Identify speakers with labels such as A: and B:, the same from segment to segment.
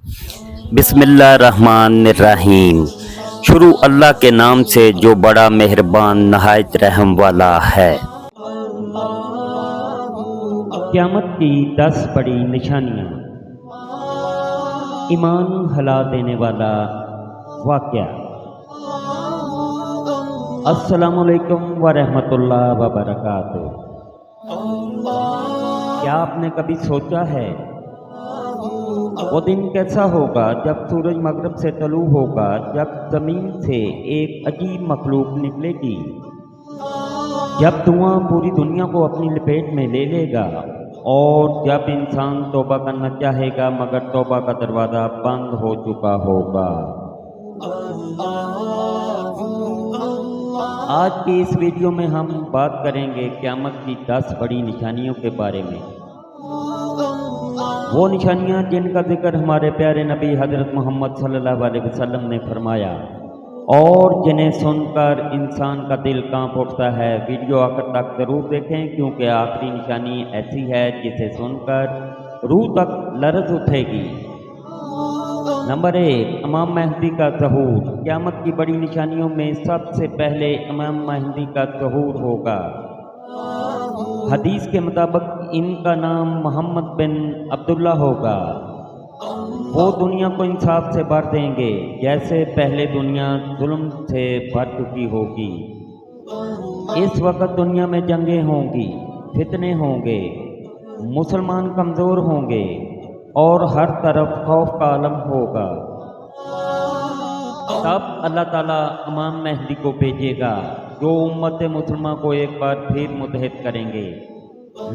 A: بسم اللہ الرحمن الرحیم۔ شروع اللہ کے نام سے جو بڑا مہربان نہایت رحم والا ہے۔ قیامت کی 10 بڑی نشانیاں۔ ایمان ہلا دینے والا واقعہ۔ السلام علیکم ورحمۃ اللہ وبرکاتہ۔ کیا آپ نے کبھی سوچا ہے وہ دن کیسا ہوگا جب سورج مغرب سے طلوع ہوگا، جب زمین سے ایک عجیب مخلوق نکلے گی، جب دھواں پوری دنیا کو اپنی لپیٹ میں لے لے گا، اور جب انسان توبہ کرنا چاہے گا مگر توبہ کا دروازہ بند ہو چکا ہوگا۔ آج کی اس ویڈیو میں ہم بات کریں گے قیامت کی 10 بڑی نشانیوں کے بارے میں۔ وہ نشانیاں جن کا ذکر ہمارے پیارے نبی حضرت محمد صلی اللہ علیہ وسلم نے فرمایا اور جنہیں سن کر انسان کا دل کانپ اٹھتا ہے۔ ویڈیو آخر تک ضرور دیکھیں کیونکہ آخری نشانی ایسی ہے جسے سن کر روح تک لرز اٹھے گی۔ نمبر 1، امام مہدی کا ظہور۔ قیامت کی بڑی نشانیوں میں سب سے پہلے امام مہدی کا ظہور ہوگا۔ حدیث کے مطابق ان کا نام محمد بن عبداللہ ہوگا۔ وہ دنیا کو انصاف سے بھر دیں گے جیسے پہلے دنیا ظلم سے بھر چکی ہوگی۔ اس وقت دنیا میں جنگیں ہوں گی، فتنے ہوں گے، مسلمان کمزور ہوں گے اور ہر طرف خوف کا عالم ہوگا۔ تب اللہ تعالیٰ امام مہدی کو بھیجے گا جو امت مسلمہ کو ایک بار پھر متحد کریں گے۔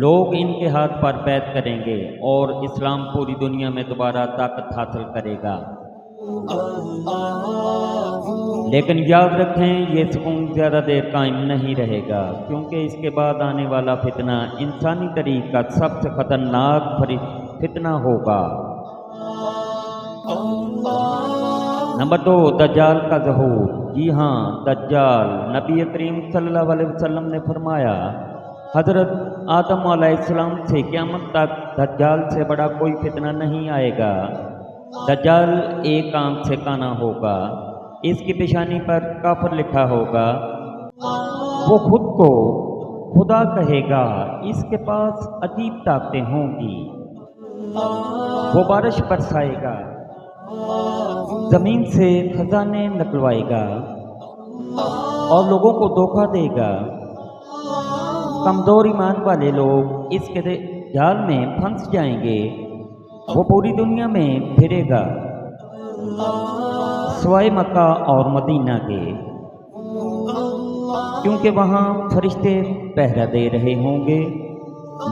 A: لوگ ان کے ہاتھ پر بیعت کریں گے اور اسلام پوری دنیا میں دوبارہ طاقت حاصل کرے گا۔ لیکن یاد رکھیں یہ سکون زیادہ دیر قائم نہیں رہے گا کیونکہ اس کے بعد آنے والا فتنہ انسانی تاریخ کا سب سے خطرناک فتنہ ہوگا۔ نمبر 2، دجال کا ظہور۔ جی ہاں، دجال۔ نبی کریم صلی اللہ علیہ وسلم نے فرمایا حضرت آدم علیہ السلام سے قیامت تک دجال سے بڑا کوئی فتنہ نہیں آئے گا۔ دجال ایک آنکھ سے کانا ہوگا، اس کی پیشانی پر کافر لکھا ہوگا، وہ خود کو خدا کہے گا، اس کے پاس عجیب طاقتیں ہوں گی، وہ بارش برسائے گا، زمین سے خزانے نکلوائے گا اور لوگوں کو دھوکہ دے گا۔ کمزور ایمان والے لوگ اس کے جال میں پھنس جائیں گے، وہ پوری دنیا میں پھرے گا سوائے مکہ اور مدینہ کے، کیونکہ وہاں فرشتے پہرا دے رہے ہوں گے۔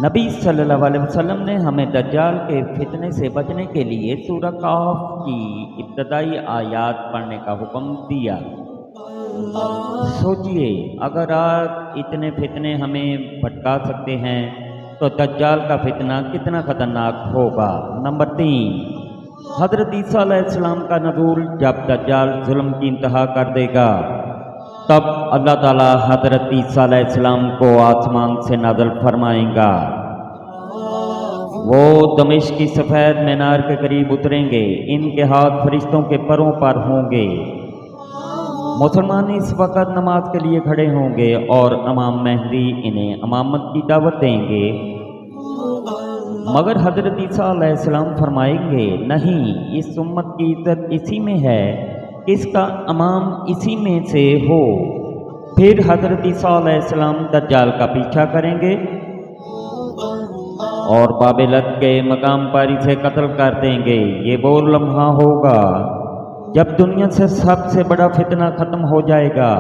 A: نبی صلی اللہ علیہ وسلم نے ہمیں دجال کے فتنے سے بچنے کے لیے سورہ کہف کی ابتدائی آیات پڑھنے کا حکم دیا۔ سوچئے اگر آج اتنے فتنے ہمیں بھٹکا سکتے ہیں تو دجال کا فتنہ کتنا خطرناک ہوگا۔ نمبر 3، حضرت عیسیٰ علیہ السلام کا نزول۔ جب دجال ظلم کی انتہا کر دے گا تب اللہ تعالیٰ حضرت عیسیٰ علیہ السلام کو آسمان سے نازل فرمائیں گا۔ وہ دمشق کی سفید مینار کے قریب اتریں گے، ان کے ہاتھ فرشتوں کے پروں پر ہوں گے۔ مسلمان اس وقت نماز کے لیے کھڑے ہوں گے اور امام مہدی انہیں امامت کی دعوت دیں گے، مگر حضرت عیسیٰ علیہ السلام فرمائیں گے نہیں، اس امت کی عزت اسی میں ہے کہ اس کا امام اسی میں سے ہو۔ پھر حضرت عیسیٰ علیہ السلام دجال کا پیچھا کریں گے اور بابلت کے مقام پر اسے قتل کر دیں گے۔ یہ وہ لمحہ ہوگا جب دنیا سے سب سے بڑا فتنہ ختم ہو جائے گا۔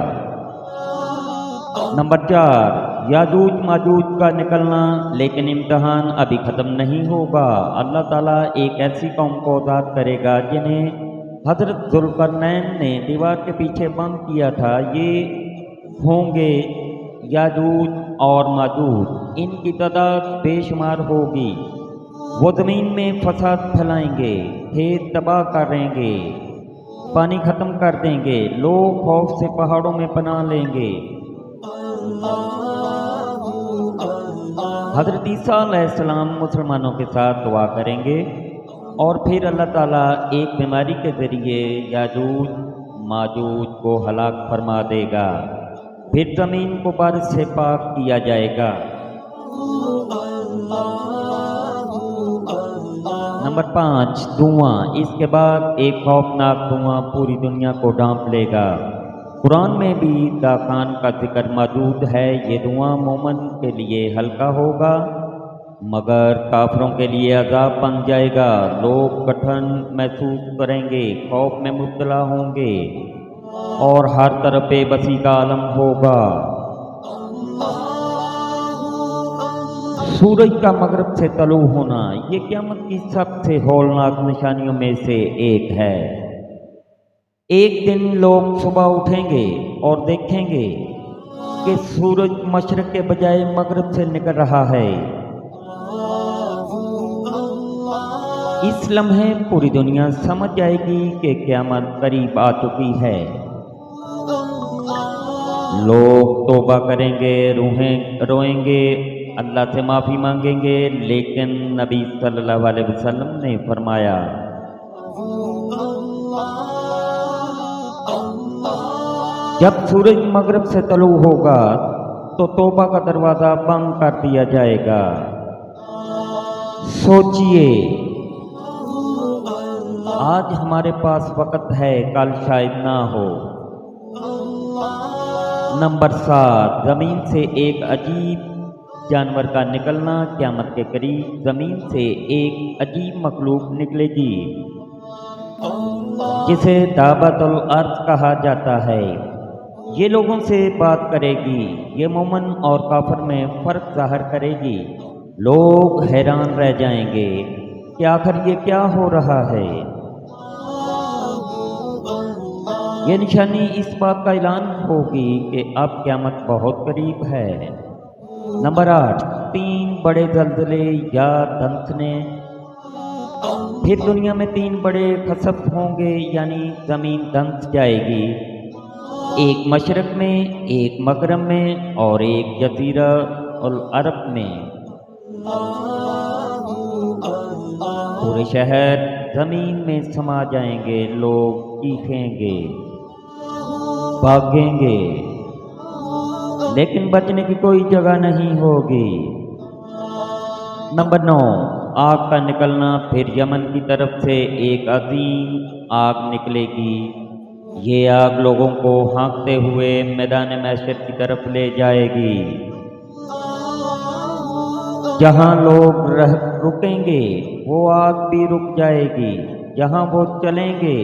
A: نمبر 4، یاجوج ماجوج کا نکلنا۔ لیکن امتحان ابھی ختم نہیں ہوگا۔ اللہ تعالیٰ ایک ایسی قوم کو آزاد کرے گا جنہیں حضرت ذوالقرنین نے دیوار کے پیچھے بند کیا تھا۔ یہ ہوں گے یاجوج اور ماجوج، ان کی تعداد بے شمار ہوگی۔ وہ زمین میں فساد پھیلائیں گے، کھیت تباہ کریں گے، پانی ختم کر دیں گے، لوگ خوف سے پہاڑوں میں پناہ لیں گے۔ حضرت عیسیٰ علیہ السلام مسلمانوں کے ساتھ دعا کریں گے اور پھر اللہ تعالیٰ ایک بیماری کے ذریعے یاجوج ماجوج کو ہلاک فرما دے گا، پھر زمین کو بارش سے پاک کیا جائے گا۔ نمبر 5، دھواں۔ اس کے بعد ایک خوفناک دھواں پوری دنیا کو ڈھانپ لے گا۔ قرآن میں بھی داخان کا ذکر موجود ہے۔ یہ دھواں مومن کے لیے ہلکا ہوگا مگر کافروں کے لیے عذاب بن جائے گا۔ لوگ کٹھن محسوس کریں گے، خوف میں مبتلا ہوں گے اور ہر طرف بے بسی کا عالم ہوگا۔ سورج کا مغرب سے طلوع ہونا یہ قیامت کی سب سے ہولناک نشانیوں میں سے ایک ہے۔ ایک دن لوگ صبح اٹھیں گے اور دیکھیں گے کہ سورج مشرق کے بجائے مغرب سے نکل رہا ہے۔ اس لمحے پوری دنیا سمجھ جائے گی کہ قیامت قریب آ چکی ہے۔ لوگ توبہ کریں گے، روئیں گے، اللہ سے معافی مانگیں گے، لیکن نبی صلی اللہ علیہ وسلم نے فرمایا جب سورج مغرب سے طلوع ہوگا تو توبہ کا دروازہ بند کر دیا جائے گا۔ سوچئے، آج ہمارے پاس وقت ہے، کل شاید نہ ہو۔ نمبر 7، زمین سے ایک عجیب جانور کا نکلنا۔ قیامت کے قریب زمین سے ایک عجیب مخلوق نکلے گی جسے دابۃ الارض کہا جاتا ہے۔ یہ لوگوں سے بات کرے گی، یہ مومن اور کافر میں فرق ظاہر کرے گی۔ لوگ حیران رہ جائیں گے کہ آخر یہ کیا ہو رہا ہے۔ یہ نشانی اس بات کا اعلان ہوگی کہ اب قیامت بہت قریب ہے۔ نمبر 8، 3 بڑے زلزلے یا دھنسنے۔ پھر دنیا میں 3 بڑے خسف ہوں گے، یعنی زمین دھنس جائے گی، ایک مشرق میں، ایک مغرب میں اور ایک جزیرہ العرب میں۔ پورے شہر زمین میں سما جائیں گے، لوگ چیخیں گے، بھاگیں گے، لیکن بچنے کی کوئی جگہ نہیں ہوگی۔ نمبر 9، آگ کا نکلنا۔ پھر یمن کی طرف سے ایک عظیم آگ نکلے گی۔ یہ آگ لوگوں کو ہانکتے ہوئے میدان محشر کی طرف لے جائے گی، جہاں لوگ رکیں گے وہ آگ بھی رک جائے گی، جہاں وہ چلیں گے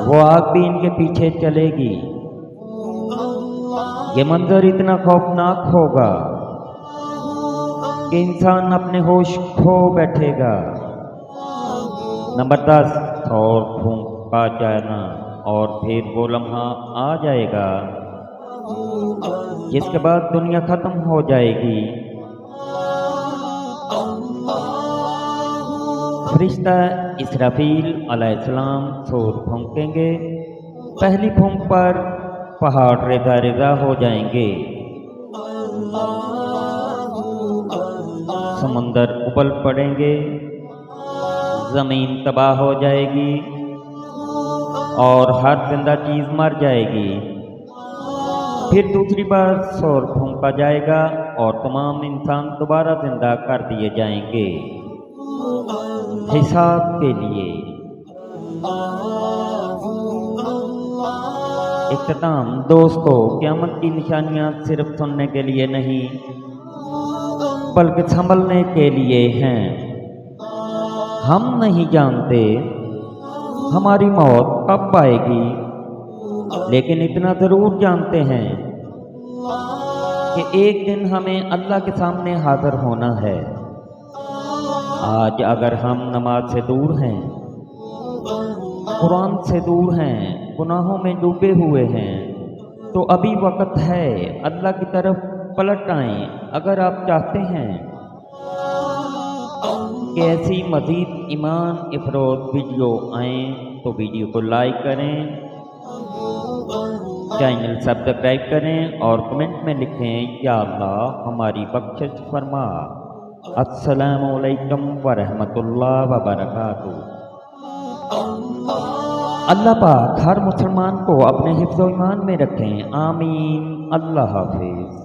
A: وہ آگ بھی ان کے پیچھے چلے گی۔ یہ منظر اتنا خوفناک ہوگا کہ انسان اپنے ہوش کھو بیٹھے گا۔ نمبر 10، اور پھونکا جانا۔ اور پھر وہ لمحہ آ جائے گا جس کے بعد دنیا ختم ہو جائے گی۔ فرشتہ اسرافیل علیہ السلام سور پھونکیں گے۔ پہلی پھونک پر پہاڑ ریزہ ریزہ ہو جائیں گے، سمندر ابل پڑیں گے، زمین تباہ ہو جائے گی اور ہر زندہ چیز مر جائے گی۔ پھر دوسری بار سور پھونکا جائے گا اور تمام انسان دوبارہ زندہ کر دیے جائیں گے حساب کے لیے۔ اختتام۔ دوستو، قیامت کی نشانیاں صرف سننے کے لیے نہیں بلکہ سنبھلنے کے لیے ہیں۔ ہم نہیں جانتے ہماری موت کب آئے گی، لیکن اتنا ضرور جانتے ہیں کہ ایک دن ہمیں اللہ کے سامنے حاضر ہونا ہے۔ آج اگر ہم نماز سے دور ہیں، قرآن سے دور ہیں، گناہوں میں ڈوبے ہوئے ہیں، تو ابھی وقت ہے، اللہ کی طرف پلٹ آئیں۔ اگر آپ چاہتے ہیں کہ ایسی مزید ایمان افروز ویڈیو آئیں تو ویڈیو کو لائک کریں، چینل سبسکرائب کریں اور کمنٹ میں لکھیں یا اللہ ہماری بخشش فرما۔ السلام علیکم ورحمۃ اللہ وبرکاتہ۔ اللہ پاک ہر مسلمان کو اپنے حفظ و ایمان میں رکھیں، آمین۔ اللہ حافظ۔